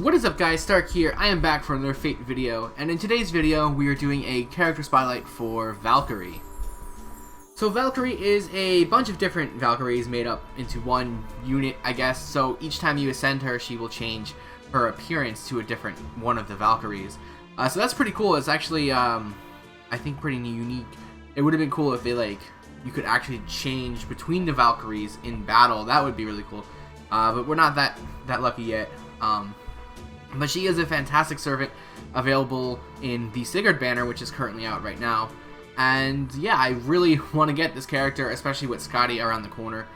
What is up guys, Stark here. I am back for another Fate video, and in today's video we are doing a character spotlight for Valkyrie. So Valkyrie is a bunch of different Valkyries made up into one unit, I guess. So each time you ascend her, she will change her appearance to a different one of the Valkyries. So that's pretty cool. It's actually, I think, pretty unique. It would have been cool if they you could actually change between the Valkyries in battle. That would be really cool. But we're not that lucky yet. But she is a fantastic servant available in the Sigurd banner, which is currently out right now. And yeah, I really want to get this character, especially with Scotty around the corner.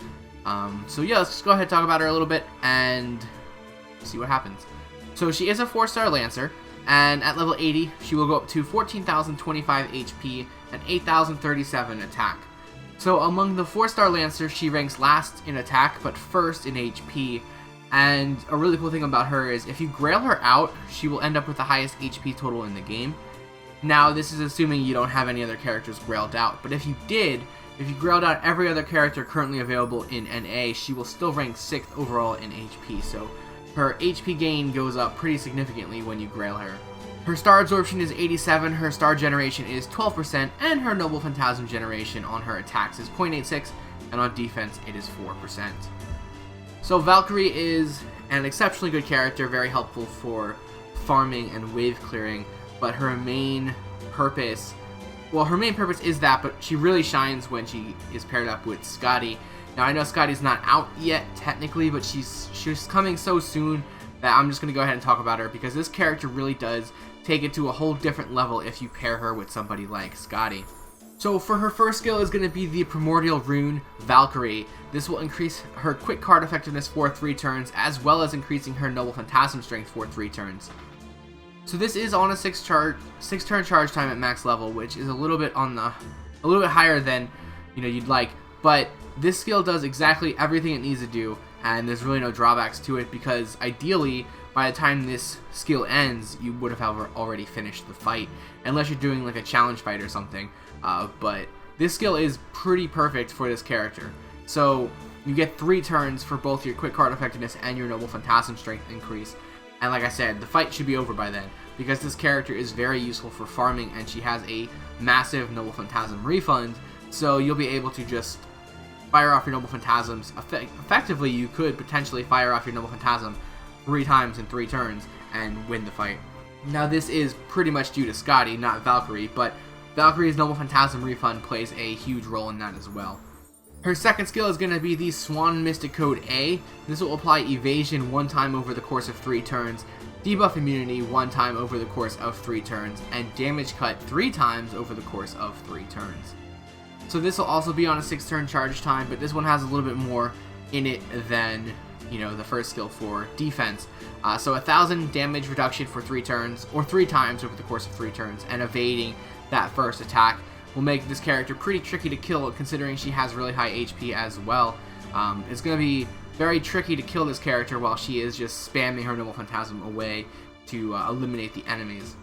So yeah, let's just go ahead and talk about her a little bit and see what happens. So she is a 4-star Lancer, and at level 80, she will go up to 14,025 HP and 8,037 attack. So among the 4-star Lancers, she ranks last in attack, but first in HP. And a really cool thing about her is if you grail her out, she will end up with the highest HP total in the game. Now, this is assuming you don't have any other characters grailed out, but if you did, if you grailed out every other character currently available in NA, she will still rank 6th overall in HP, so her HP gain goes up pretty significantly when you grail her. Her star absorption is 87, her star generation is 12%, and her noble phantasm generation on her attacks is 0.86, and on defense it is 4%. So Valkyrie is an exceptionally good character, very helpful for farming and wave clearing, but her main purpose is that, but she really shines when she is paired up with Scotty. Now I know Scotty's not out yet technically, but she's coming so soon that I'm just going to go ahead and talk about her, because this character really does take it to a whole different level if you pair her with somebody like Scotty. So for her first skill is going to be the Primordial Rune Valkyrie. This will increase her quick card effectiveness for 3 turns, as well as increasing her noble phantasm strength for 3 turns. So this is on a 6-turn charge time at max level, which is a little bit higher than you'd like. But this skill does exactly everything it needs to do, and there's really no drawbacks to it, because ideally by the time this skill ends, you would have already finished the fight, unless you're doing like a challenge fight or something. But this skill is pretty perfect for this character. So you get 3 turns for both your quick card effectiveness and your noble phantasm strength increase. And like I said, the fight should be over by then, because this character is very useful for farming, and she has a massive noble phantasm refund. So you'll be able to just fire off your noble phantasms. Effectively, you could potentially fire off your noble phantasm 3 times in 3 turns and win the fight. Now this is pretty much due to Scotty, not Valkyrie, but Valkyrie's noble phantasm refund plays a huge role in that as well. Her second skill is going to be the Swan Mystic Code A. This will apply evasion 1 time over the course of 3 turns, debuff immunity 1 time over the course of 3 turns, and damage cut 3 times over the course of 3 turns. So this will also be on a 6-turn charge time, but this one has a little bit more in it than the first skill for defense. So 1,000 damage reduction for 3 turns, or 3 times over the course of 3 turns, and evading that first attack will make this character pretty tricky to kill, considering she has really high HP as well. It's going to be very tricky to kill this character while she is just spamming her noble phantasm away to eliminate the enemies.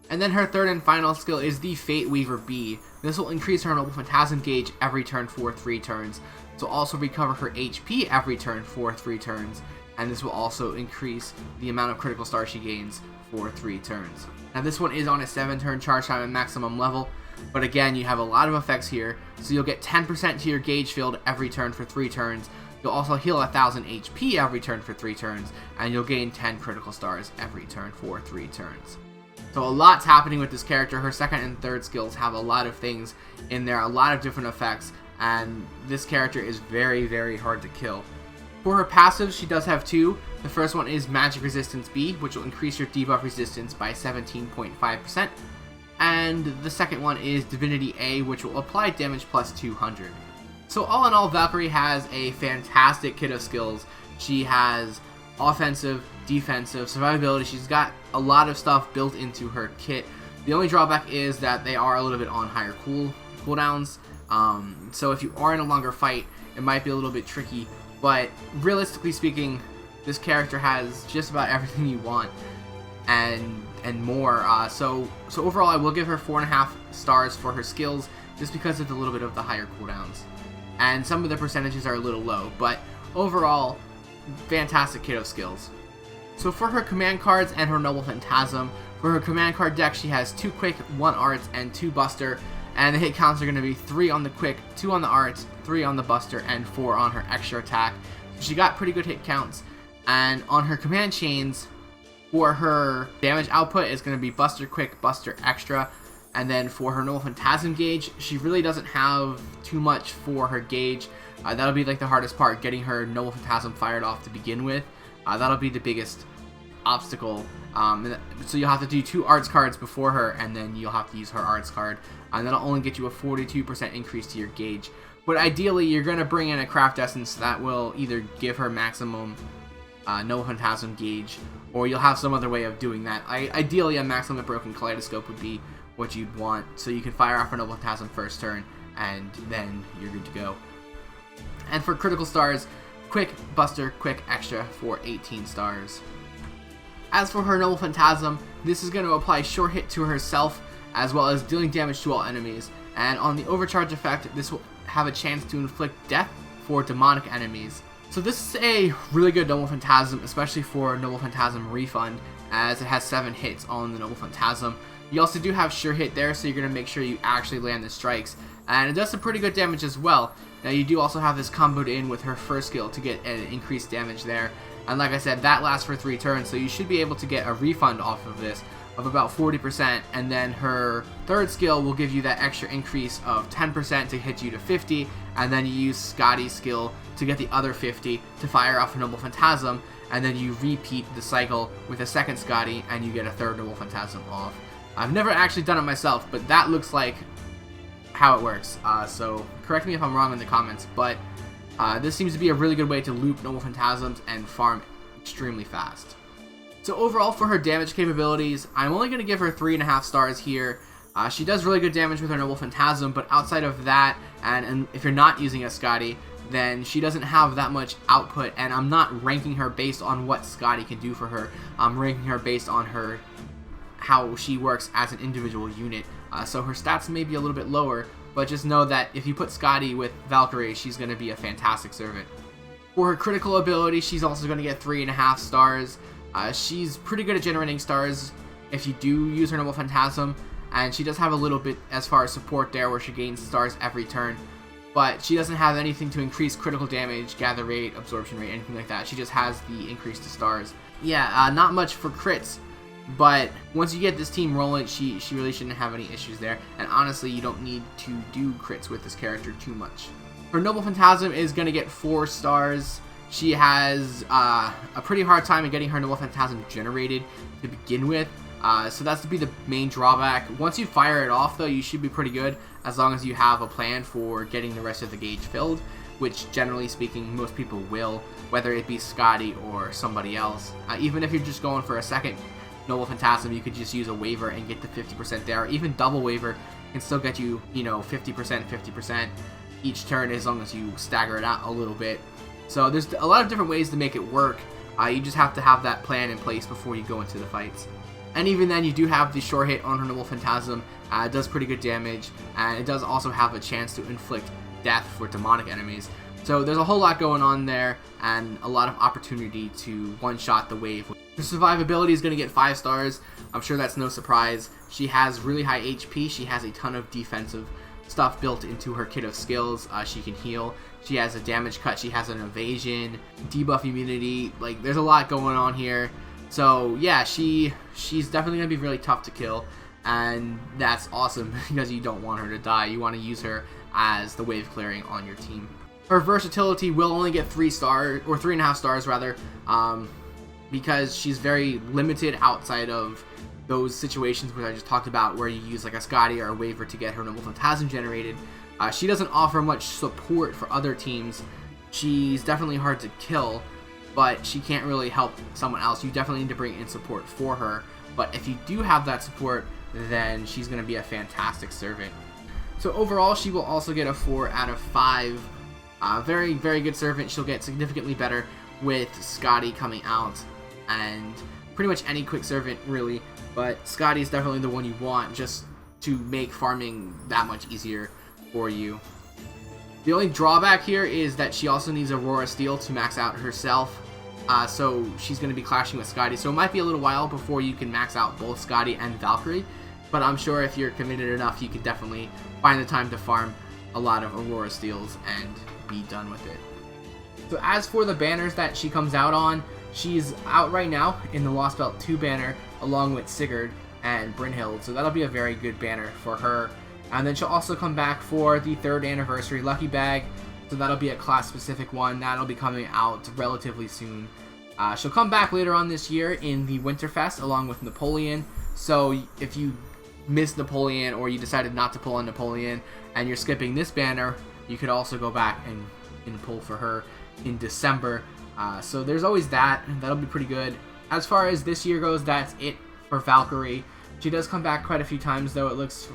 And then her third and final skill is the Fate Weaver B. This will increase her noble phantasm gauge every turn for 3 turns. This will also recover her HP every turn for 3 turns, and this will also increase the amount of critical stars she gains for 3 turns. Now this one is on a 7-turn charge time at maximum level, but again, you have a lot of effects here. So you'll get 10% to your gauge field every turn for 3 turns. You'll also heal 1,000 HP every turn for 3 turns, and you'll gain 10 critical stars every turn for 3 turns. So a lot's happening with this character. Her second and third skills have a lot of things in there, a lot of different effects, and this character is very, very hard to kill. For her passives, she does have 2. The first one is Magic Resistance B, which will increase your debuff resistance by 17.5%. And the second one is Divinity A, which will apply damage plus 200. So all in all, Valkyrie has a fantastic kit of skills. She has offensive, defensive, survivability. She's got a lot of stuff built into her kit. The only drawback is that they are a little bit on higher cooldowns. So if you are in a longer fight, it might be a little bit tricky. But realistically speaking, this character has just about everything you want and more. So overall, I will give her 4.5 stars for her skills, just because of the little bit of the higher cooldowns. And some of the percentages are a little low, but overall, fantastic kit of skills. So for her command cards and her Noble Phantasm, for her command card deck, she has 2 quick, 1 arts, and 2 buster, and the hit counts are going to be 3 on the quick, 2 on the arts, 3 on the buster, and 4 on her extra attack. So she got pretty good hit counts, and on her command chains, for her damage output is going to be buster quick, buster extra, and then for her Noble Phantasm gauge, she really doesn't have too much for her gauge. That'll be like the hardest part, getting her Noble Phantasm fired off to begin with. That'll be the biggest obstacle. So you'll have to do 2 arts cards before her, and then you'll have to use her arts card, and that'll only get you a 42% increase to your gauge. But ideally, you're going to bring in a craft essence that will either give her maximum Noble Phantasm gauge, or you'll have some other way of doing that. Ideally, a maximum broken kaleidoscope would be what you'd want, so you can fire off a Noble Phantasm first turn, and then you're good to go. And for critical stars, quick, buster, quick, extra for 18 stars. As for her Noble Phantasm, this is going to apply short hit to herself, as well as dealing damage to all enemies. And on the overcharge effect, this will have a chance to inflict death for demonic enemies. So this is a really good Noble Phantasm, especially for Noble Phantasm Refund, as it has 7 hits on the Noble Phantasm. You also do have sure hit there, so you're going to make sure you actually land the strikes. And it does some pretty good damage as well. Now you do also have this comboed in with her first skill to get an increased damage there. And like I said, that lasts for 3 turns, so you should be able to get a refund off of this of about 40%, and then her third skill will give you that extra increase of 10% to hit you to 50, and then you use Scotty's skill to get the other 50 to fire off a Noble Phantasm, and then you repeat the cycle with a second Scotty, and you get a third Noble Phantasm off. I've never actually done it myself, but that looks like how it works, so correct me if I'm wrong in the comments, but this seems to be a really good way to loop Noble Phantasms and farm extremely fast. So overall, for her damage capabilities, I'm only going to give her 3.5 stars here. She does really good damage with her Noble Phantasm, but outside of that, and if you're not using a Scotty, then she doesn't have that much output, and I'm not ranking her based on what Scotty can do for her. I'm ranking her based on her how she works as an individual unit. So her stats may be a little bit lower, but just know that if you put Scotty with Valkyrie, she's going to be a fantastic servant. For her critical ability, she's also going to get 3.5 stars. She's pretty good at generating stars if you do use her Noble Phantasm, and she does have a little bit as far as support there where she gains stars every turn, but she doesn't have anything to increase critical damage, gather rate, absorption rate, anything like that. She just has the increase to stars. Yeah, not much for crits, but once you get this team rolling, she really shouldn't have any issues there, and honestly, you don't need to do crits with this character too much. Her Noble Phantasm is going to get 4 stars. She has a pretty hard time in getting her Noble Phantasm generated to begin with, so that's to be the main drawback. Once you fire it off, though, you should be pretty good, as long as you have a plan for getting the rest of the gauge filled, which generally speaking, most people will, whether it be Scotty or somebody else. Even if you're just going for a second Noble Phantasm, you could just use a waiver and get the 50% there, or even double waiver can still get you, 50% each turn, as long as you stagger it out a little bit. So there's a lot of different ways to make it work. You just have to have that plan in place before you go into the fights. And even then, you do have the short hit on her Noble Phantasm. It does pretty good damage, and it does also have a chance to inflict death for demonic enemies. So there's a whole lot going on there, and a lot of opportunity to one-shot the wave. Her survivability is going to get 5 stars. I'm sure that's no surprise. She has really high HP. She has a ton of defensive stuff built into her kit of skills. She can heal. She has a damage cut. She has an evasion, debuff immunity. Like, there's a lot going on here. So yeah, she's definitely gonna be really tough to kill, and that's awesome because you don't want her to die. You want to use her as the wave clearing on your team. Her versatility will only get 3 stars, or 3.5 stars rather, because she's very limited outside of those situations which I just talked about, where you use like a Scotty or a waiver to get her Noble Phantasm generated. She doesn't offer much support for other teams. She's definitely hard to kill, but she can't really help someone else. You definitely need to bring in support for her, but if you do have that support, then she's going to be a fantastic servant. So overall, she will also get a 4 out of 5. Very, very good servant. She'll get significantly better with Scotty coming out, and pretty much any quick servant, really, but Scotty is definitely the one you want just to make farming that much easier for you. The only drawback here is that she also needs Aurora Steel to max out herself. so she's going to be clashing with Scotty. So it might be a little while before you can max out both Scotty and Valkyrie, but I'm sure if you're committed enough, you could definitely find the time to farm a lot of Aurora Steels and be done with it. So as for the banners that she comes out on, she's out right now in the Lost Belt 2 banner along with Sigurd and Brynhild, so that'll be a very good banner for her. And then she'll also come back for the 3rd anniversary Lucky Bag, so that'll be a class specific one that'll be coming out relatively soon. She'll come back later on this year in the Winterfest along with Napoleon, so if you missed Napoleon or you decided not to pull on Napoleon and you're skipping this banner, you could also go back and pull for her in December. So there's always that, and that'll be pretty good. As far as this year goes, that's it for Valkyrie. She does come back quite a few times though, it looks,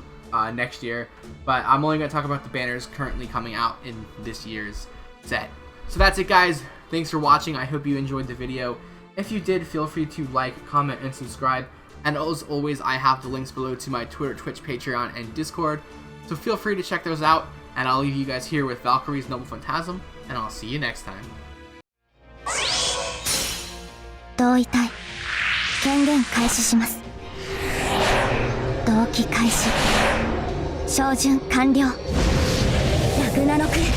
next year, but I'm only going to talk about the banners currently coming out in this year's set. So that's it, guys. Thanks for watching. I hope you enjoyed the video. If you did, feel free to like, comment, and subscribe. And as always, I have the links below to my Twitter, Twitch, Patreon, and Discord, so feel free to check those out. And I'll leave you guys here with Valkyrie's Noble Phantasm, and I'll see you next time. 同意たい。権限開始します。同期開始。照準完了。ラグナロク、イーブ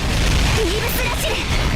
スラシル。